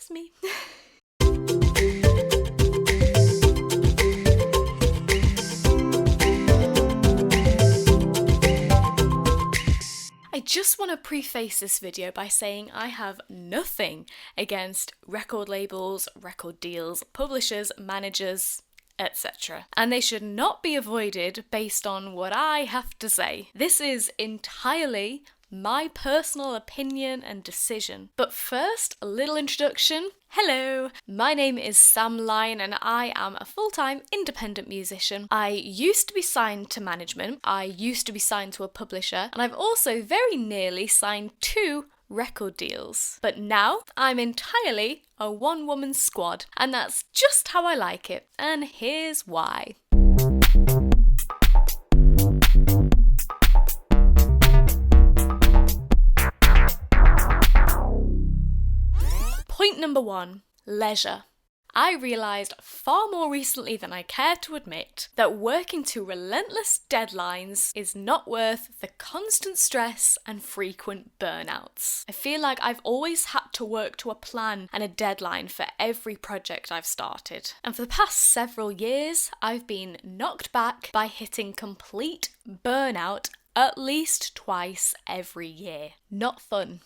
just me. I just want to preface this video by saying I have nothing against record labels, record deals, publishers, managers, etc. And they should not be avoided based on what I have to say. This is entirely my personal opinion and decision. But first, a little introduction. Hello, my name is Sam Lyon and I am a full-time independent musician. I used to be signed to management, I used to be signed to a publisher, and I've also very nearly signed 2 record deals. But now I'm entirely a one-woman squad, and that's just how I like it, and here's why. Point number 1, leisure. I realised far more recently than I care to admit that working to relentless deadlines is not worth the constant stress and frequent burnouts. I feel like I've always had to work to a plan and a deadline for every project I've started. And for the past several years, I've been knocked back by hitting complete burnout at least twice every year. Not fun.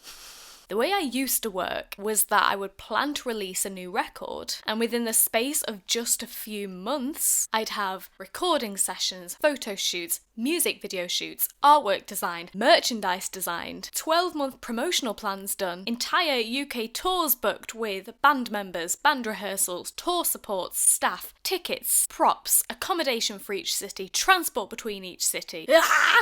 The way I used to work was that I would plan to release a new record, and within the space of just a few months, I'd have recording sessions, photo shoots, music video shoots, artwork designed, merchandise designed, 12-month promotional plans done, entire UK tours booked with band members, band rehearsals, tour supports, staff, tickets, props, accommodation for each city, transport between each city,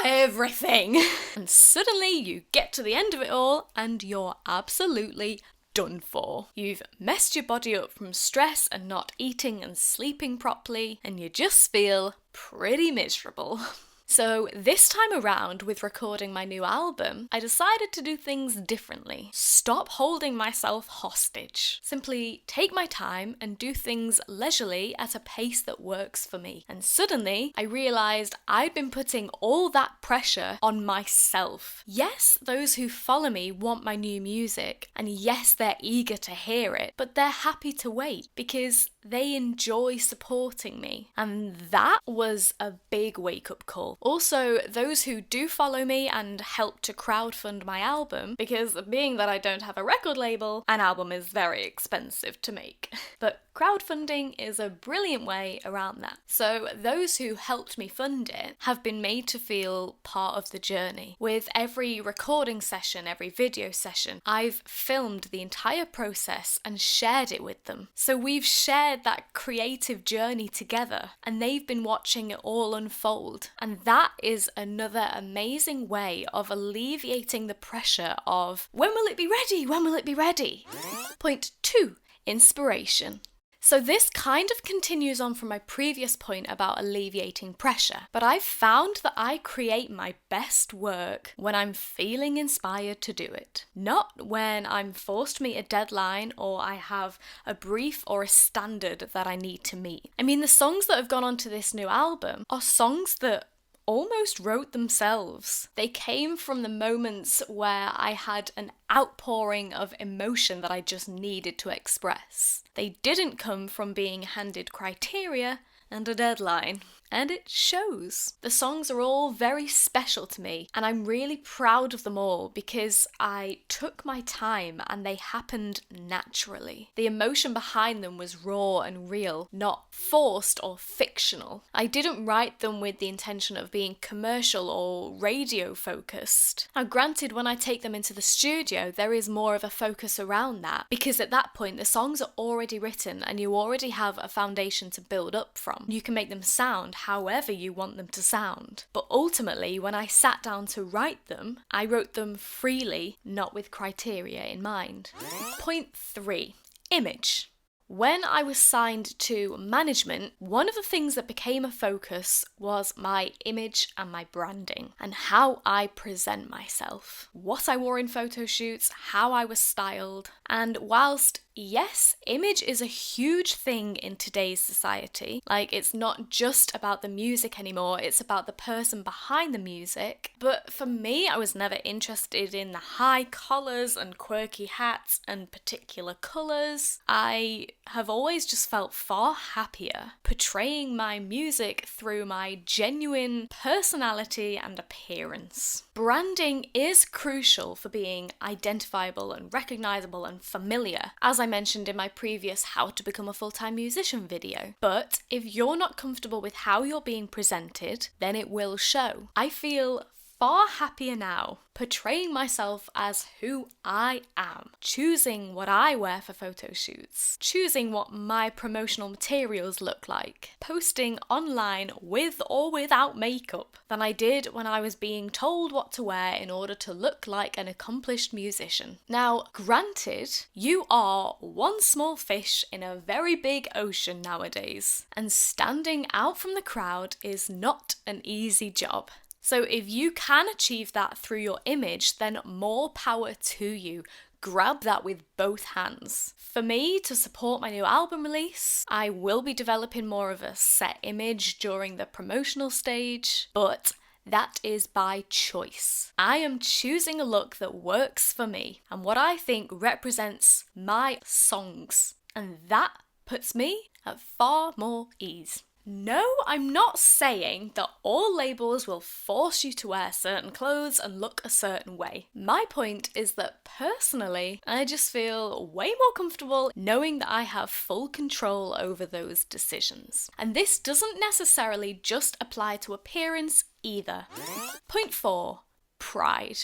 everything. And suddenly you get to the end of it all and you're absolutely done for. You've messed your body up from stress and not eating and sleeping properly, and you just feel pretty miserable. So this time around, with recording my new album, I decided to do things differently. Stop holding myself hostage. Simply take my time and do things leisurely at a pace that works for me. And suddenly, I realised I'd been putting all that pressure on myself. Yes, those who follow me want my new music, and yes, they're eager to hear it, but they're happy to wait because they enjoy supporting me. And that was a big wake-up call. Also, those who do follow me and help to crowdfund my album, because being that I don't have a record label, an album is very expensive to make. But crowdfunding is a brilliant way around that. So those who helped me fund it have been made to feel part of the journey. With every recording session, every video session, I've filmed the entire process and shared it with them. So we've shared that creative journey together, and they've been watching it all unfold. And that is another amazing way of alleviating the pressure of, when will it be ready? When will it be ready? Point 2, inspiration. So this kind of continues on from my previous point about alleviating pressure, but I've found that I create my best work when I'm feeling inspired to do it. Not when I'm forced to meet a deadline or I have a brief or a standard that I need to meet. I mean, the songs that have gone onto this new album are songs that almost wrote themselves. They came from the moments where I had an outpouring of emotion that I just needed to express. They didn't come from being handed criteria and a deadline. And it shows. The songs are all very special to me, and I'm really proud of them all because I took my time and they happened naturally. The emotion behind them was raw and real, not forced or fictional. I didn't write them with the intention of being commercial or radio focused. Now granted, when I take them into the studio, there is more of a focus around that because at that point the songs are already written and you already have a foundation to build up from. You can make them sound however you want them to sound. But ultimately, when I sat down to write them, I wrote them freely, not with criteria in mind. Point 3, image. When I was signed to management, one of the things that became a focus was my image and my branding and how I present myself. What I wore in photo shoots, how I was styled, and whilst yes, image is a huge thing in today's society. Like, it's not just about the music anymore, it's about the person behind the music. But for me, I was never interested in the high collars and quirky hats and particular colours. I have always just felt far happier portraying my music through my genuine personality and appearance. Branding is crucial for being identifiable and recognisable and familiar, as I mentioned in my previous How to Become a Full-Time Musician video. But if you're not comfortable with how you're being presented, then it will show. I feel far happier now portraying myself as who I am, choosing what I wear for photo shoots, choosing what my promotional materials look like, posting online with or without makeup than I did when I was being told what to wear in order to look like an accomplished musician. Now, granted, you are one small fish in a very big ocean nowadays, and standing out from the crowd is not an easy job. So if you can achieve that through your image, then more power to you. Grab that with both hands. For me, to support my new album release, I will be developing more of a set image during the promotional stage, but that is by choice. I am choosing a look that works for me and what I think represents my songs, and that puts me at far more ease. No, I'm not saying that all labels will force you to wear certain clothes and look a certain way. My point is that personally, I just feel way more comfortable knowing that I have full control over those decisions. And this doesn't necessarily just apply to appearance either. Point 4, pride.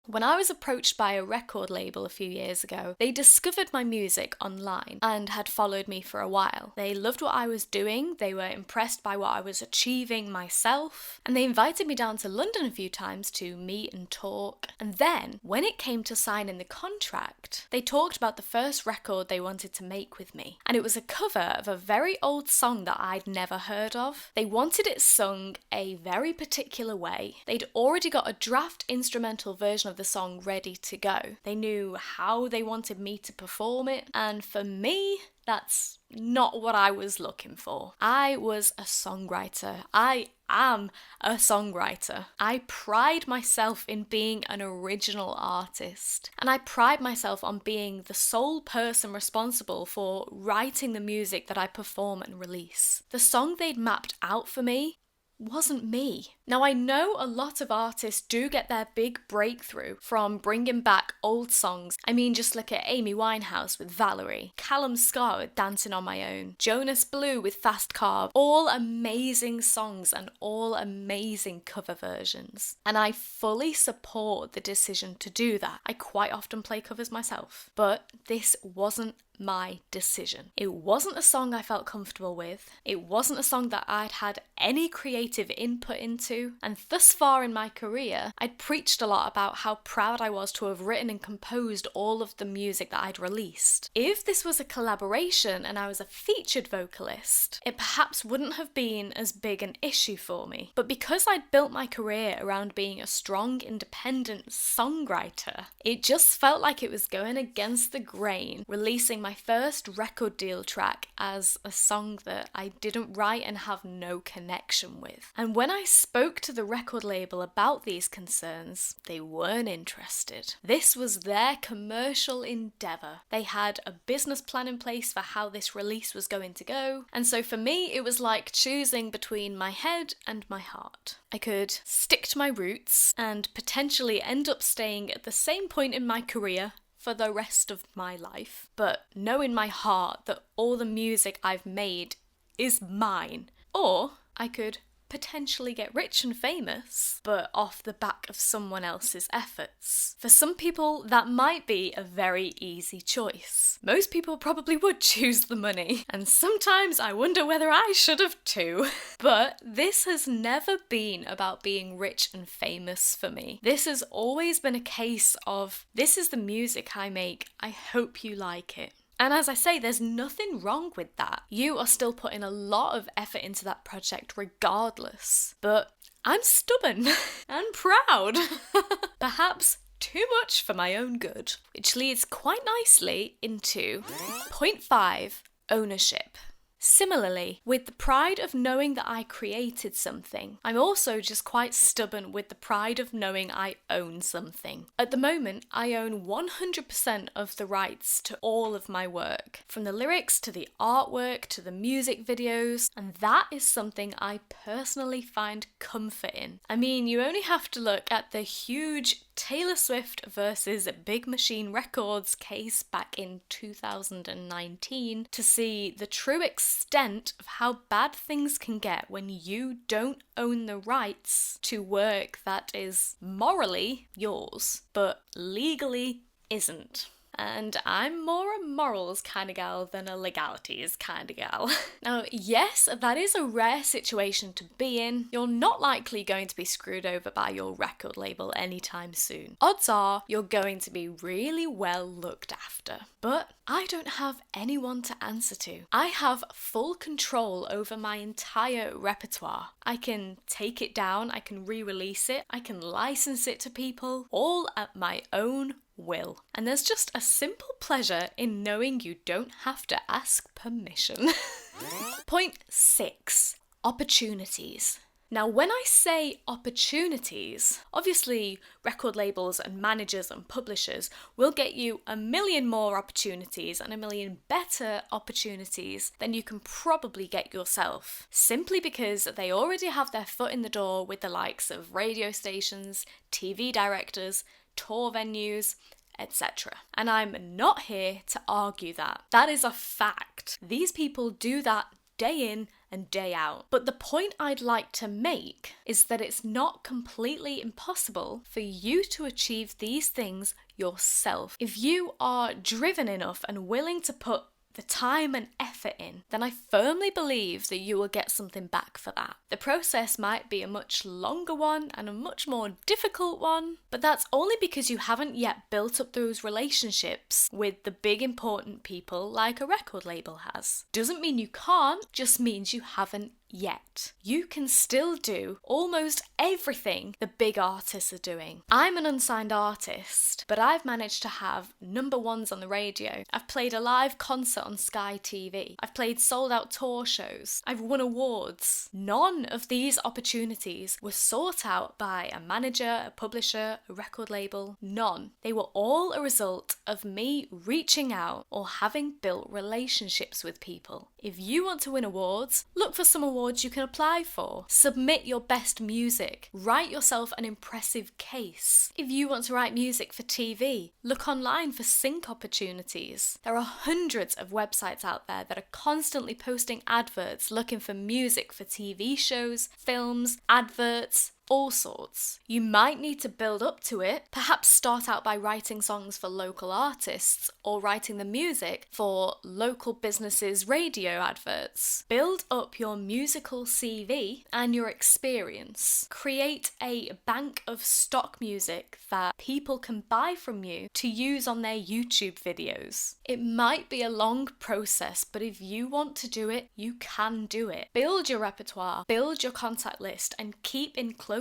When I was approached by a record label a few years ago, they discovered my music online and had followed me for a while. They loved what I was doing, they were impressed by what I was achieving myself, and they invited me down to London a few times to meet and talk. And then, when it came to signing the contract, they talked about the first record they wanted to make with me. And it was a cover of a very old song that I'd never heard of. They wanted it sung a very particular way. They'd already got a draft instrumental version of the song ready to go. They knew how they wanted me to perform it, and for me, that's not what I was looking for. I was a songwriter. I am a songwriter. I pride myself in being an original artist, and I pride myself on being the sole person responsible for writing the music that I perform and release. The song they'd mapped out for me wasn't me. Now, I know a lot of artists do get their big breakthrough from bringing back old songs. I mean, just look at Amy Winehouse with Valerie, Callum Scott with Dancing on My Own, Jonas Blue with Fast Car, all amazing songs and all amazing cover versions. And I fully support the decision to do that. I quite often play covers myself, but this wasn't my decision. It wasn't a song I felt comfortable with. It wasn't a song that I'd had any creative input into. And thus far in my career, I'd preached a lot about how proud I was to have written and composed all of the music that I'd released. If this was a collaboration and I was a featured vocalist, it perhaps wouldn't have been as big an issue for me. But because I'd built my career around being a strong, independent songwriter, it just felt like it was going against the grain, releasing my first record deal track as a song that I didn't write and have no connection with. And when I spoke to the record label about these concerns, they weren't interested. This was their commercial endeavour. They had a business plan in place for how this release was going to go, and so for me it was like choosing between my head and my heart. I could stick to my roots and potentially end up staying at the same point in my career for the rest of my life, but know in my heart that all the music I've made is mine. Or I could potentially get rich and famous, but off the back of someone else's efforts. For some people, that might be a very easy choice. Most people probably would choose the money, and sometimes I wonder whether I should have too. But this has never been about being rich and famous for me. This has always been a case of, this is the music I make, I hope you like it. And as I say, there's nothing wrong with that. You are still putting a lot of effort into that project regardless. But I'm stubborn and proud. Perhaps too much for my own good. Which leads quite nicely into point 5, ownership. Similarly, with the pride of knowing that I created something, I'm also just quite stubborn with the pride of knowing I own something. At the moment, I own 100% of the rights to all of my work, from the lyrics to the artwork to the music videos, and that is something I personally find comfort in. I mean, you only have to look at the huge Taylor Swift versus Big Machine Records case back in 2019 to see the true extent of how bad things can get when you don't own the rights to work that is morally yours, but legally isn't. And I'm more a morals kind of gal than a legalities kind of gal. Now, yes, that is a rare situation to be in. You're not likely going to be screwed over by your record label anytime soon. Odds are you're going to be really well looked after. But I don't have anyone to answer to. I have full control over my entire repertoire. I can take it down, I can re-release it, I can license it to people, all at my own will. And there's just a simple pleasure in knowing you don't have to ask permission. Point 6, opportunities. Now, when I say opportunities, obviously record labels and managers and publishers will get you a million more opportunities and a million better opportunities than you can probably get yourself, simply because they already have their foot in the door with the likes of radio stations, TV directors, tour venues, etc. And I'm not here to argue that. That is a fact. These people do that day in and day out. But the point I'd like to make is that it's not completely impossible for you to achieve these things yourself. If you are driven enough and willing to put the time and effort in, then I firmly believe that you will get something back for that. The process might be a much longer one and a much more difficult one, but that's only because you haven't yet built up those relationships with the big important people like a record label has. Doesn't mean you can't, just means you haven't yet. You can still do almost everything the big artists are doing. I'm an unsigned artist, but I've managed to have number ones on the radio. I've played a live concert on Sky TV. I've played sold out tour shows. I've won awards. None of these opportunities were sought out by a manager, a publisher, a record label. None. They were all a result of me reaching out or having built relationships with people. If you want to win awards, look for some awards you can apply for. Submit your best music. Write yourself an impressive case. If you want to write music for TV, look online for sync opportunities. There are hundreds of websites out there that are constantly posting adverts looking for music for TV shows, films, adverts, all sorts. You might need to build up to it, perhaps start out by writing songs for local artists or writing the music for local businesses' radio adverts. Build up your musical CV and your experience. Create a bank of stock music that people can buy from you to use on their YouTube videos. It might be a long process, but if you want to do it, you can do it. Build your repertoire, build your contact list, and keep in close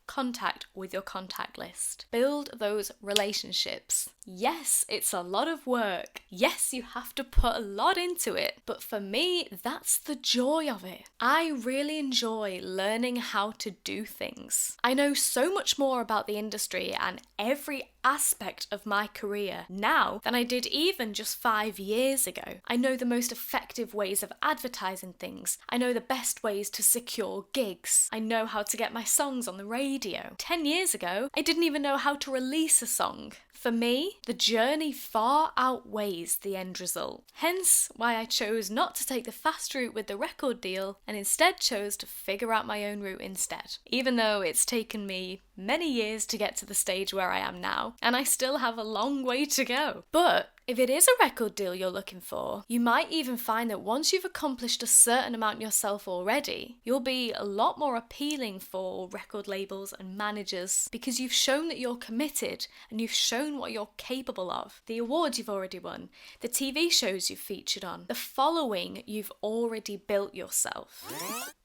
contact with your contact list. Build those relationships. Yes, it's a lot of work. Yes, you have to put a lot into it. But for me, that's the joy of it. I really enjoy learning how to do things. I know so much more about the industry and every aspect of my career now than I did even just 5 years ago. I know the most effective ways of advertising things. I know the best ways to secure gigs. I know how to get my songs on the radio. 10 years ago, I didn't even know how to release a song. For me, the journey far outweighs the end result. Hence why I chose not to take the fast route with the record deal and instead chose to figure out my own route instead. Even though it's taken me many years to get to the stage where I am now, and I still have a long way to go. But if it is a record deal you're looking for, you might even find that once you've accomplished a certain amount yourself already, you'll be a lot more appealing for record labels and managers because you've shown that you're committed and you've shown what you're capable of. The awards you've already won, the TV shows you've featured on, the following you've already built yourself.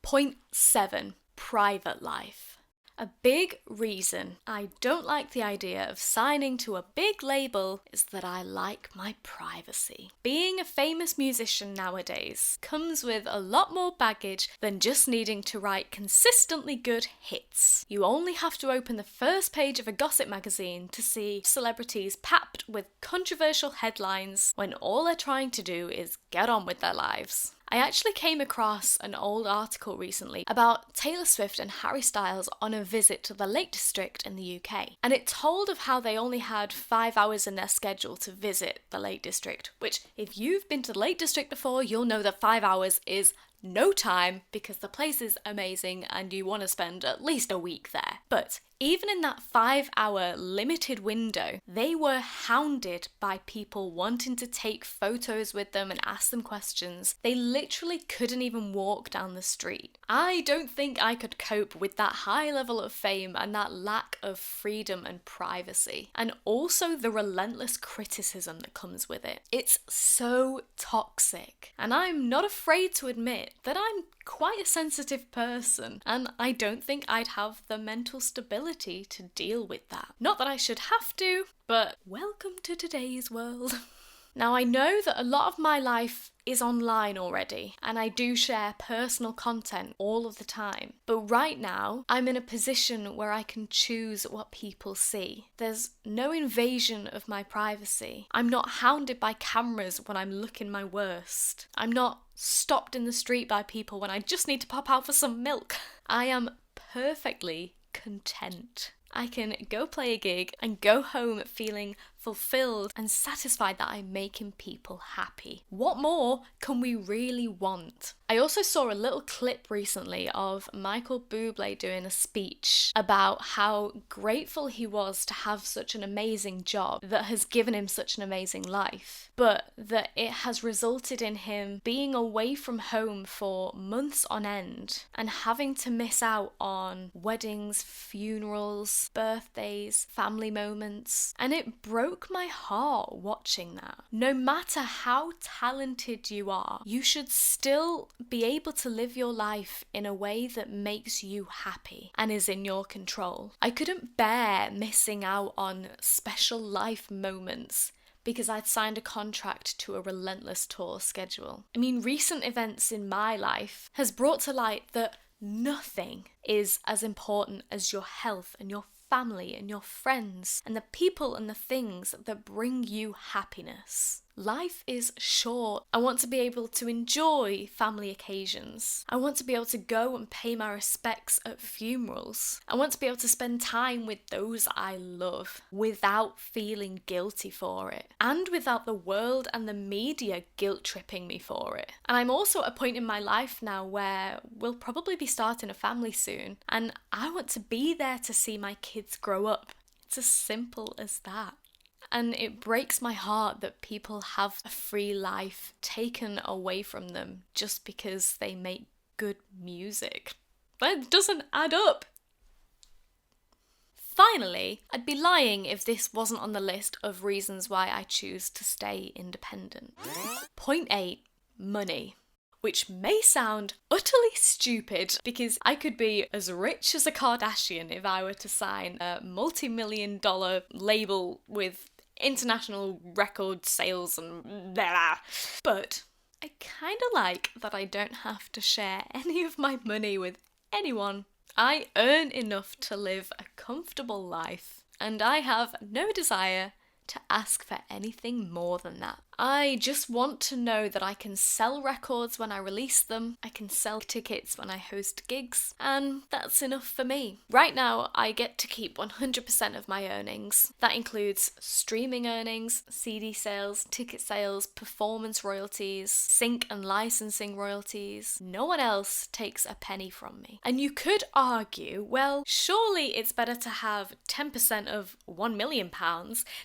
Point 7, private life. A big reason I don't like the idea of signing to a big label is that I like my privacy. Being a famous musician nowadays comes with a lot more baggage than just needing to write consistently good hits. You only have to open the first page of a gossip magazine to see celebrities packed with controversial headlines when all they're trying to do is get on with their lives. I actually came across an old article recently about Taylor Swift and Harry Styles on a visit to the Lake District in the UK, and it told of how they only had 5 hours in their schedule to visit the Lake District, which if you've been to the Lake District before, you'll know that 5 hours is no time because the place is amazing and you want to spend at least a week there. But even in that 5-hour limited window, they were hounded by people wanting to take photos with them and ask them questions. They literally couldn't even walk down the street. I don't think I could cope with that high level of fame and that lack of freedom and privacy. And also the relentless criticism that comes with it. It's so toxic. And I'm not afraid to admit that I'm quite a sensitive person, and I don't think I'd have the mental stability to deal with that. Not that I should have to, but welcome to today's world. Now, I know that a lot of my life is online already, and I do share personal content all of the time. But right now, I'm in a position where I can choose what people see. There's no invasion of my privacy. I'm not hounded by cameras when I'm looking my worst. I'm not stopped in the street by people when I just need to pop out for some milk. I am perfectly content. I can go play a gig and go home feeling fulfilled and satisfied that I'm making people happy. What more can we really want? I also saw a little clip recently of Michael Bublé doing a speech about how grateful he was to have such an amazing job that has given him such an amazing life, but that it has resulted in him being away from home for months on end and having to miss out on weddings, funerals, birthdays, family moments, and it broke my heart watching that. No matter how talented you are, you should still be able to live your life in a way that makes you happy and is in your control. I couldn't bear missing out on special life moments because I'd signed a contract to a relentless tour schedule. I mean, recent events in my life has brought to light that nothing is as important as your health and your family and your friends and the people and the things that bring you happiness. Life is short. I want to be able to enjoy family occasions. I want to be able to go and pay my respects at funerals. I want to be able to spend time with those I love without feeling guilty for it and without the world and the media guilt-tripping me for it. And I'm also at a point in my life now where we'll probably be starting a family soon, and I want to be there to see my kids grow up. It's as simple as that. And it breaks my heart that people have a free life taken away from them just because they make good music. That doesn't add up. Finally, I'd be lying if this wasn't on the list of reasons why I choose to stay independent. Point 8, money. Which may sound utterly stupid because I could be as rich as a Kardashian if I were to sign a multi-million-dollar label with international record sales and blah. But I kind of like that I don't have to share any of my money with anyone. I earn enough to live a comfortable life, and I have no desire to ask for anything more than that. I just want to know that I can sell records when I release them, I can sell tickets when I host gigs, and that's enough for me. Right now, I get to keep 100% of my earnings. That includes streaming earnings, CD sales, ticket sales, performance royalties, sync and licensing royalties. No one else takes a penny from me. And you could argue, well, surely it's better to have 10% of £1 million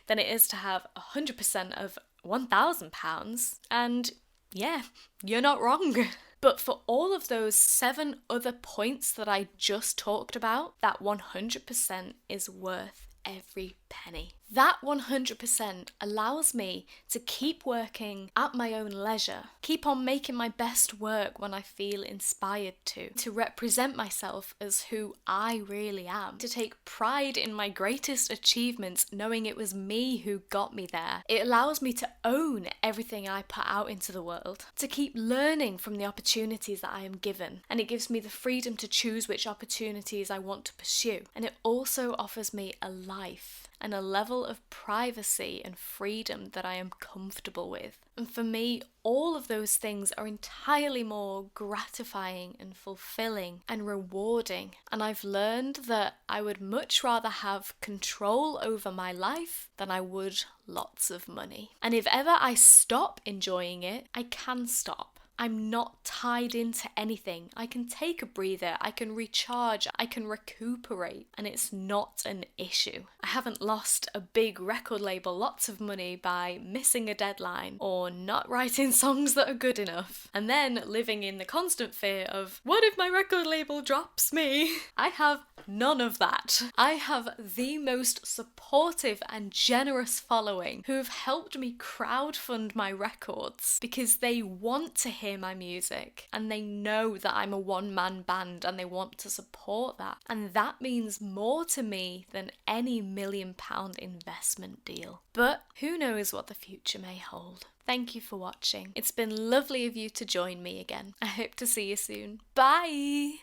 than it is to have 100% of £1,000, and yeah, you're not wrong. But for all of those 7 other points that I just talked about, that 100% is worth every penny. That 100% allows me to keep working at my own leisure, keep on making my best work when I feel inspired to represent myself as who I really am, to take pride in my greatest achievements knowing it was me who got me there. It allows me to own everything I put out into the world, to keep learning from the opportunities that I am given, and it gives me the freedom to choose which opportunities I want to pursue. And it also offers me a life and a level of privacy and freedom that I am comfortable with. And for me, all of those things are entirely more gratifying and fulfilling and rewarding. And I've learned that I would much rather have control over my life than I would lots of money. And if ever I stop enjoying it, I can stop. I'm not tied into anything. I can take a breather, I can recharge, I can recuperate, and it's not an issue. I haven't lost a big record label lots of money by missing a deadline or not writing songs that are good enough, and then living in the constant fear of, what if my record label drops me? I have none of that. I have the most supportive and generous following who have helped me crowdfund my records because they want to hear my music and they know that I'm a one-man band and they want to support that. And that means more to me than any £1 million investment deal. But who knows what the future may hold. Thank you for watching. It's been lovely of you to join me again. I hope to see you soon. Bye!